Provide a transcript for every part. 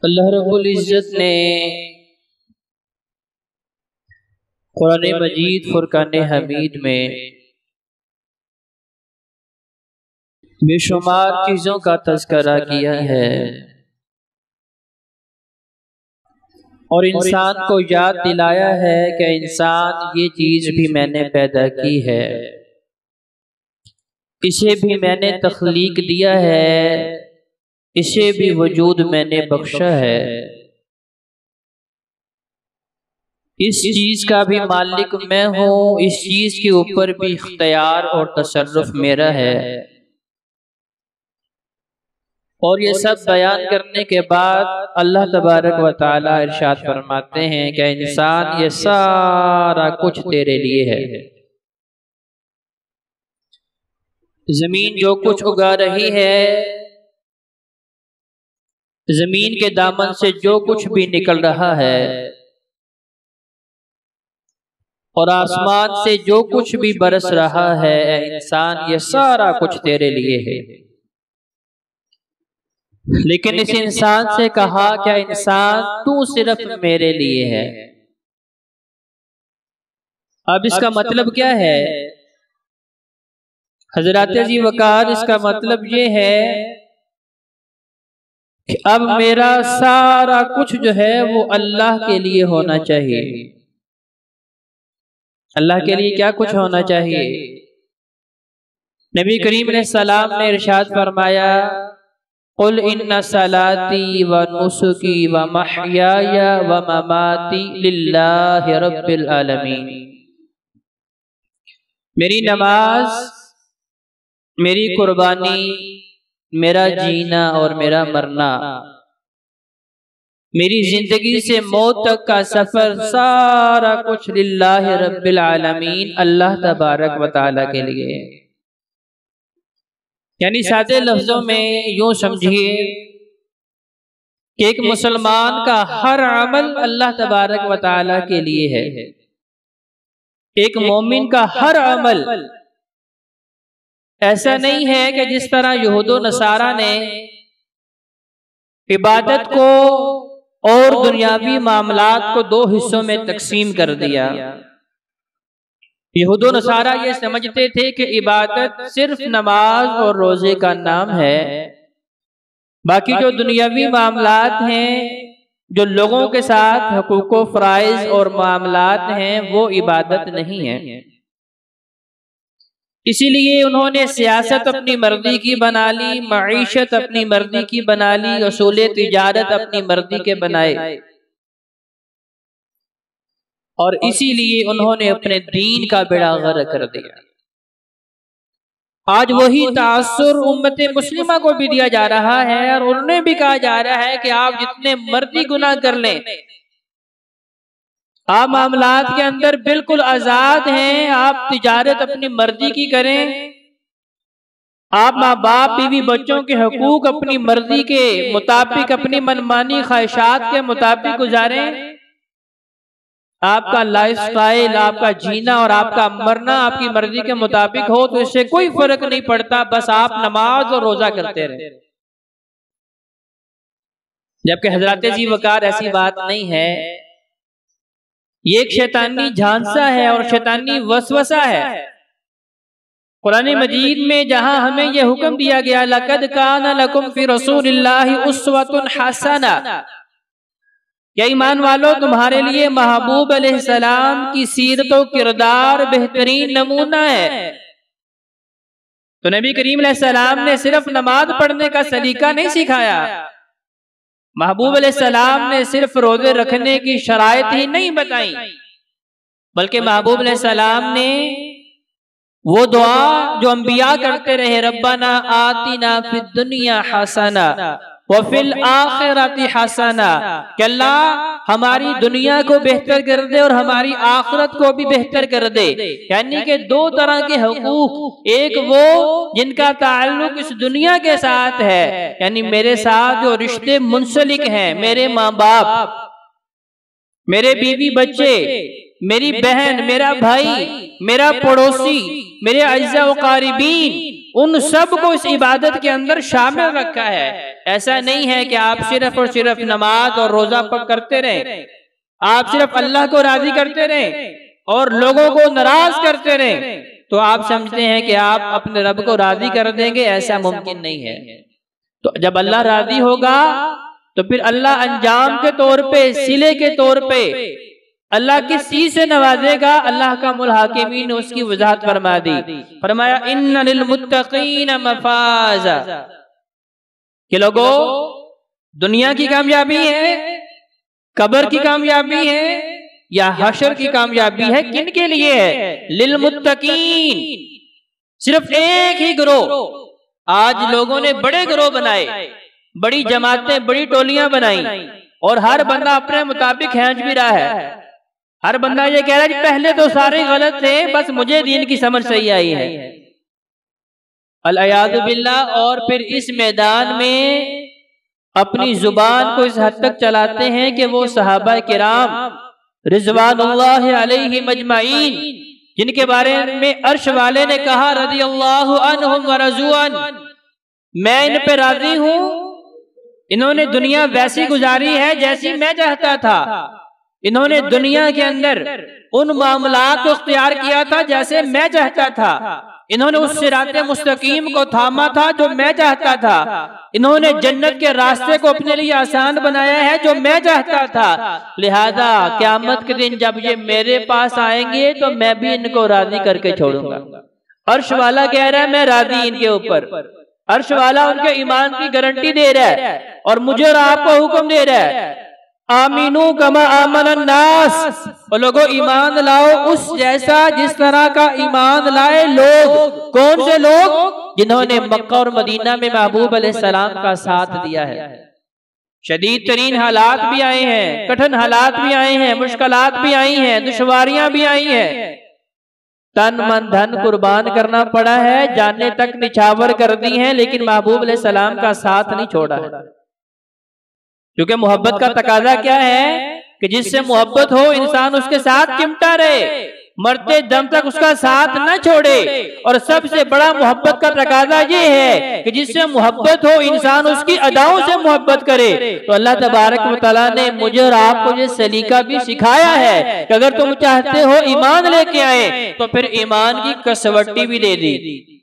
अल्लाह रब्बुल इज़्ज़त ने कुरान मजीद फुरकान हमीद में बेशुमार चीज़ों का तज़किरा किया है और इंसान को याद दिलाया है कि इंसान ये चीज़ भी मैंने पैदा की है, इसे भी मैंने तख्लीक दिया है, इसे भी वजूद मैंने बख्शा है, इस चीज़ का भी मालिक मैं हूँ, इस चीज़ के ऊपर भी इख्तियार और तसर्रुफ मेरा है। और ये सब बयान करने के बाद अल्लाह तबारक व तआला इरशाद फरमाते हैं कि इंसान ये सारा कुछ तेरे लिए है। जमीन जो कुछ उगा रही है, जमीन के दामन से जो कुछ भी निकल रहा है और आसमान से जो कुछ भी बरस रहा है, इंसान ये सारा कुछ तेरे लिए है। लेकिन इस इंसान से कहा क्या इंसान तू सिर्फ मेरे लिए है। अब इसका मतलब क्या है हजरत जी वकार, इसका मतलब ये है कि अब मेरा सारा कुछ जो है वो अल्लाह के लिए होना चाहिए। अल्लाह के लिए क्या कुछ होना चाहिए? नबी करीम अलैहिस्सलाम ने इरशाद फरमाया, कुल इन्ना सलाती व नुसुकी व महयाया व ममाती लिल्लाहि रब्बिल आलमीन। मेरी नमाज, मेरी कुर्बानी, मेरा जीना और मेरा मरना, मेरी जिंदगी से मौत तक का सफर, सारा कुछ लिल्लाहि रब्बिल आलमीन, अल्लाह तबारक व तआला के लिए। यानी सादे लफ्जों में यूं समझिए कि एक मुसलमान का हर अमल अल्लाह तबारक व तआला के लिए है। एक मोमिन का हर अमल ऐसा नहीं है कि जिस तरह यहूदो नसारा ने इबादत को और दुनियावी मामलात को दो हिस्सों में तकसीम कर दिया। यहूदो नसारा ये समझते थे कि इबादत सिर्फ नमाज और रोजे का नाम है, बाकी जो दुनियावी मामलात हैं, जो लोगों के साथ हकूक़ फ़राइज़ और मामलात हैं, वो इबादत नहीं है। इसीलिए उन्होंने सियासत अपनी मर्जी की बना ली, मईशत अपनी मर्जी की बना ली, उसूल तिजारत अपनी मर्जी के बनाए और इसीलिए उन्होंने अपने दीन का बेड़ा गर्क कर दिया। आज वही तासुर उम्मत मुस्लिमा को भी दिया जा रहा है और उन्हें भी कहा जा रहा है कि आप जितने मर्जी गुनाह कर लें, आप मामलात के अंदर बिल्कुल आजाद हैं, आप तिजारत अपनी मर्जी की करें, आप माँ बाप बीवी बच्चों के हकूक अपनी मर्जी के मुताबिक, अपनी मनमानी ख्वाहिशात के मुताबिक गुजारें। आपका लाइफस्टाइल, आपका जीना और आपका मरना आपकी मर्जी के मुताबिक हो तो इससे कोई फर्क नहीं पड़ता, बस आप नमाज और रोजा करते रहे। जबकि हजरत जी वकार ऐसी बात नहीं है। ये एक शैतानी झांसा है और शैतानी वसवसा है। कुरान मजीद में जहां हमें यह हुक्म दिया गया, लक़द काना लकुम फी रसूलिल्लाहि उस्वतुन हसना, या ईमान वालों तुम्हारे लिए महबूब अलैहिस्सलाम की सीरत और किरदार बेहतरीन नमूना है। तो नबी करीम अलैहिस्सलाम ने सिर्फ नमाज पढ़ने का सलीका नहीं सिखाया, महबूब अलैहिस्सलाम ने सिर्फ रोजे रखने की शराइत ही नहीं बताई, बल्कि महबूब अलैहिस्सलाम ने वो दुआ जो अंबिया करते रहे, रब्बना आतिना फिद दुनिया हसना व फिल आखिरति हसना, कि अल्लाह हमारी दुनिया को बेहतर कर दे और हमारी आखिरत को भी बेहतर कर दे। यानी कि दो तरह के हकूक, एक वो जिनका ताल्लुक इस दुनिया के साथ है, यानी मेरे साथ जो रिश्ते मुंसलिक हैं, मेरे माँ बाप, मेरे बीवी बच्चे, मेरी बहन, मेरा भाई, मेरा पड़ोसी, मेरे अज़्ज़ा व क़ारिबीन, उन सब को इस इबादत के अंदर शामिल रखा है। ऐसा नहीं है कि आप सिर्फ और सिर्फ नमाज और रोजा करते रहें, आप सिर्फ अल्लाह को राजी करते रहें और लोगों को नाराज करते रहें तो आप समझते हैं कि आप अपने रब को राजी कर देंगे। ऐसा मुमकिन नहीं है। तो जब अल्लाह राजी होगा तो फिर अल्लाह अंजाम के तौर पे, सिले के तौर पे अल्लाह किस चीज से नवाजेगा? अल्लाह का मुल्हाकिमीन ने उसकी वजाहत फरमा दी। फरमाया इन्ना लिल मुत्तकीन मफाजा, कि लोगों दुनिया की कामयाबी है, कब्र की कामयाबी है या हशर की कामयाबी है, किन के लिए है? लिल मुत्तकीन। सिर्फ एक ही गिरोह। आज लोगों ने बड़े गिरोह बनाए, बड़ी जमातें, बड़ी टोलियां बनाई और हर बंदा अपने मुताबिक खींच भी रहा है। हर बंदा ये कह रहा है कि पहले तो सारे गलत थे, बस मुझे दीन की समझ सही आई है। अल-अयाज़ु बिल्लाह। और फिर इस मैदान में अपनी जुबान को इस हद तक चलाते हैं कि वो सहाबा किराम रिज़वानुल्लाहि अलैहिम अजमाइन, जिनके बारे में अर्श वाले ने कहा रज़ियल्लाहु अन्हुम व रज़ू अन, मैं इन पे राजी हूँ, इन्होंने दुनिया वैसी गुजारी है जैसी मैं चाहता था, इन्होंने दुनिया के अंदर उन मामलात को इख्तियार किया था जैसे मैं चाहता था, इन्होंने उस सिराते मुस्तकीम को थामा था जो मैं चाहता था, इन्होंने जन्नत के रास्ते को अपने लिए आसान बनाया है जो मैं चाहता था। लिहाजा क़यामत के दिन जब ये मेरे पास आएंगे तो मैं भी इनको राजी करके छोड़ूंगा। अर्श वाला कह रहा है मैं राजी इनके ऊपर, अर्श वाला उनके ईमान की गारंटी दे रहा है और मुझे और आपको हुक्म दे रहा है आमीनू कमा आमन नास, और लोगों ईमान लाओ उस जैसा जिस तरह का ईमान लाए लोग। कौन से लोग? जिन्होंने मक्का और मदीना में महबूब अलैहिस्सलाम का साथ दिया है। शदीद तरीन हालात भी आए हैं, कठिन हालात भी आए हैं, मुश्किलात भी आई हैं, दुश्वारियां भी आई हैं, तन मन धन कुर्बान करना पड़ा है, जाने तक निछावर कर दी हैं, लेकिन महबूब अलैहिस्सलाम का साथ नहीं छोड़ा है। क्योंकि मोहब्बत का तकाजा क्या है कि जिससे मोहब्बत हो इंसान उसके साथ चिमटा रहे, मरते दम तक उसका साथ न छोड़े। और सबसे बड़ा मोहब्बत का तकाजा ये है कि जिससे मोहब्बत हो इंसान उसकी अदाओं से मोहब्बत करे। तो अल्लाह तबारक व तआला ने मुझे और आपको ये सलीका भी सिखाया है कि अगर तुम चाहते हो ईमान लेके आए तो फिर ईमान की कसवट्टी भी दे दी,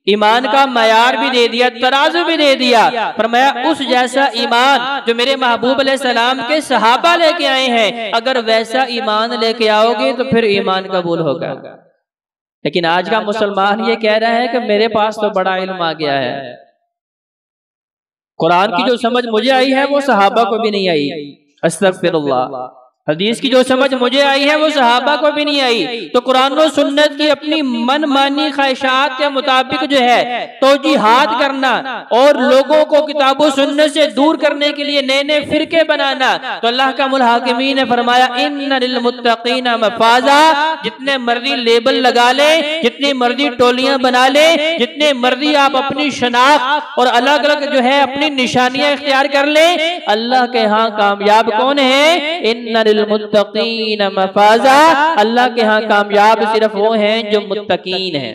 ईमान का मयार भी दे दिया, तराजू भी दे दिया। फरमाया उस जैसा ईमान जो मेरे महबूब अलैहिस्सलाम के सहाबा लेके आए हैं, अगर वैसा ईमान लेके आओगे तो फिर ईमान कबूल होगा। लेकिन आज का मुसलमान ये कह रहा है कि मेरे पास तो बड़ा इल्म आ गया है, कुरान की जो समझ मुझे आई है वो सहाबा को भी नहीं आई। अस्तगफिरुल्लाह। हदीस की जो समझ मुझे आई है वो सहाबा को भी नहीं आई। तो कुरान और सुन्नत की अपनी मनमानी ख्वाहिशात के मुताबिक जो है तौजीहात करना और लोगों को किताब और सुन्नत से दूर करने के लिए नए नए फिरके बनाना, तो अल्लाह का मुल्हाकिमीन ने फरमाया इन्ना लिल मुत्तकीना मफाजा। जितने मर्जी लेबल लगा ले, जितनी मर्जी टोलियां बना ले, जितने मर्जी आप अपनी शनाख्त और अलग अलग जो है अपनी निशानियां इख्तियार कर ले, अल्लाह के यहाँ कामयाब कौन है? इन्ना मुत्तकीन मफाजा। अल्लाह के यहाँ कामयाब सिर्फ वो हैं जो मुत्तकीन हैं।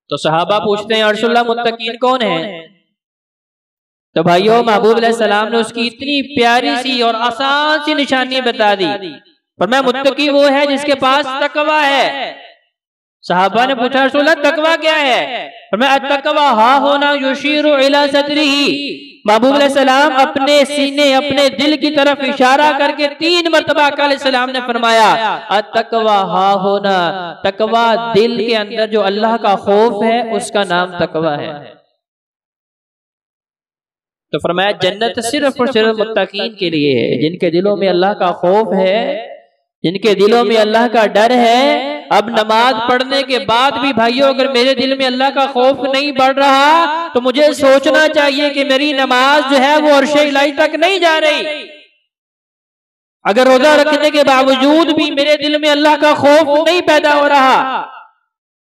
तो सहाबा पूछते हैं अर्शुल्लाह मुत्तकीन कौन है? तो भाइयों महबूब अलैहिस्सलाम ने उसकी इतनी प्यारी सी और आसान सी निशानी बता दी। पर मैं मुत्तकी वो है जिसके पास तकवा है। सहाबा ने पूछा रसूलल्लाह तकवा क्या है? और मैं अत्तकवा हा होना युशीरु इला सदरिही। महबूब अलैहिस्सलाम अपने सीने अपने दिल की तरफ इशारा करके 3 मरतबा अलैहिस्सलाम ने फरमाया अत्तकवा हा होना। तकवा दिल के अंदर जो अल्लाह का खौफ है उसका नाम तकवा है। तो फरमाया जन्नत सिर्फ और सिर्फ मुत्तकीन के लिए है, जिनके दिलों में अल्लाह का खौफ है, जिनके दिलों में अल्लाह का डर है। अब नमाज पढ़ने के बाद भी भाइयों अगर मेरे दिल में अल्लाह का खौफ नहीं बढ़ रहा तो मुझे सोचना चाहिए कि मेरी नमाज जो है वो अर्शे इलाही तक नहीं जा रही। अगर रोजा रखने के बावजूद भी मेरे दिल में अल्लाह का खौफ नहीं पैदा हो रहा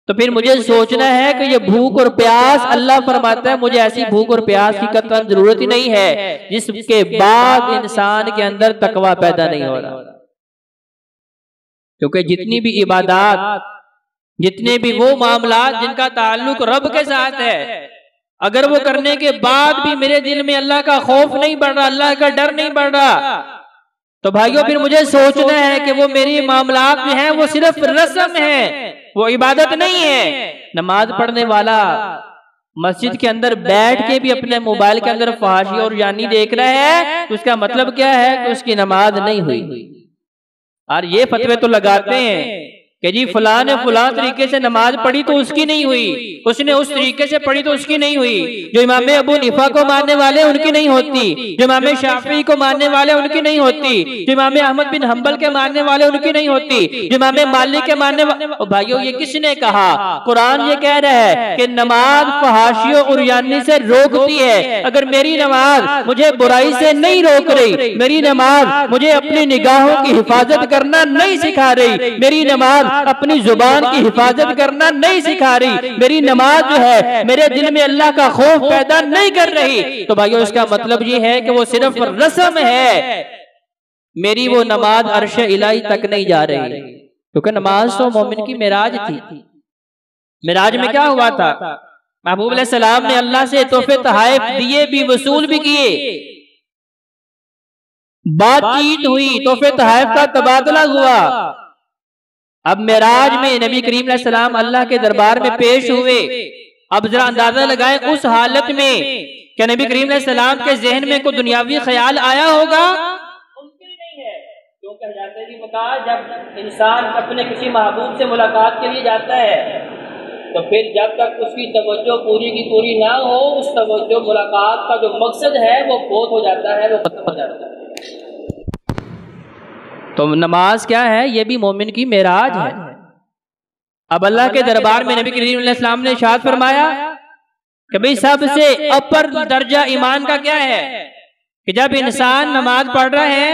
तो फिर मुझे सोचना है कि ये भूख और प्यास, अल्लाह फरमाता है मुझे ऐसी भूख और प्यास की कतई जरूरत ही नहीं है जिसके बाद इंसान के अंदर तकवा पैदा नहीं हो रहा। क्योंकि जितनी भी इबादत जितने भी वो मामला जिनका ताल्लुक रब के साथ है, अगर वो करने के बाद भी मेरे दिल में अल्लाह का खौफ नहीं बढ़ रहा, अल्लाह का डर नहीं बढ़ रहा, तो भाइयों फिर मुझे सोचना है कि वो मेरी मामलात में है वो सिर्फ रस्म है, वो इबादत नहीं है। नमाज पढ़ने वाला मस्जिद के अंदर बैठ के भी अपने मोबाइल के अंदर फहाशी और यानी देख रहा है, तो उसका मतलब क्या है कि उसकी नमाज नहीं हुई। और ये फतवे तो लगाते हैं कि जी फलां ने फलां तरीके से नमाज पढ़ी तो उसकी नहीं हुई, उसने उस तरीके से पढ़ी तो उसकी नहीं हुई। जो इमाम अबू हनीफा को मानने वाले उनकी नहीं होती, जो इमाम शाफी को मानने वाले उनकी नहीं होती, जो इमाम अहमद बिन हंबल के मानने वाले उनकी नहीं होती, जो इमाम मालिक के मानने वाले। भाइयों ये किसने कहा? कुरान ये कह रहा है कि नमाज फहाशियों और यानी से रोकती है। अगर मेरी नमाज मुझे बुराई से नहीं रोक रही, मेरी नमाज मुझे अपनी निगाहों की हिफाजत करना नहीं सिखा रही, मेरी नमाज अपनी जुबान की हिफाजत करना नहीं सिखा रही, मेरी नमाज जो है मेरे दिल में अल्लाह का खौफ पैदा नहीं कर रही, तो भाइयों इसका मतलब ये है कि वो सिर्फ रस्म है, मेरी वो नमाज अर्श इलाही तक नहीं जा रही। क्योंकि नमाज तो मोमिन की मेराज थी। मेराज में क्या हुआ था? महबूब अलैहिस्सलाम ने अल्लाह से तोहफे तहाइफ दिए भी, वसूल भी किए, बातचीत हुई, तोहफे तहाइफ का तबादला हुआ। अब मेराज में नबी करीम अलैहि सलाम अल्लाह के दरबार में पेश हुए। अब जरा अंदाजा लगाएं उस हालत में क्या नबी करीम अलैहि सलाम के जहन में कोई दुनियावी ख्याल आया होगा? मुमकिन नहीं है। क्योंकि हज़रत जी बता, जब इंसान अपने किसी महबूब से मुलाकात के लिए जाता है तो फिर जब तक उसकी तवज्जो पूरी की पूरी ना हो, उस तवज्जो मुलाकात का जो मकसद है वो फोत हो जाता है, वो खत्म हो जाता है। तो नमाज क्या है? ये भी मोमिन की मेराज है। अब अल्लाह के दरबार में नबी करीम अलैहि सलाम ने इरशाद फरमाया कि भाई सबसे अपर दर्जा ईमान का क्या है कि जब इंसान नमाज पढ़ रहा है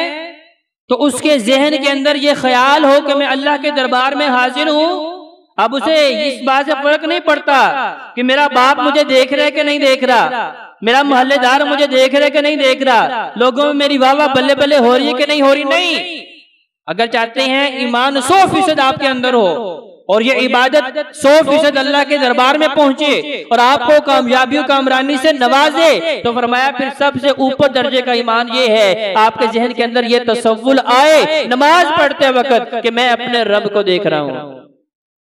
तो उसके जहन के अंदर ये ख्याल हो कि मैं अल्लाह के दरबार में हाजिर हूँ। अब उसे इस बात से फर्क नहीं पड़ता कि मेरा बाप मुझे देख रहा है कि नहीं देख रहा, मेरा मोहल्लेदार मुझे देख रहा है कि नहीं देख रहा, लोगों में मेरी वाह वाह बल्ले बल्ले हो रही है कि नहीं हो रही। नहीं, अगर चाहते हैं ईमान 100% आपके अंदर हो और ये इबादत 100% अल्लाह के दरबार में पहुंचे और आपको कामयाबियों कामरानी से नवाजे, तो फरमाया फिर सबसे ऊपर दर्जे का ईमान ये है आपके जहन के अंदर ये तसव्वुर आए नमाज पढ़ते वक्त कि मैं अपने रब को देख रहा हूँ।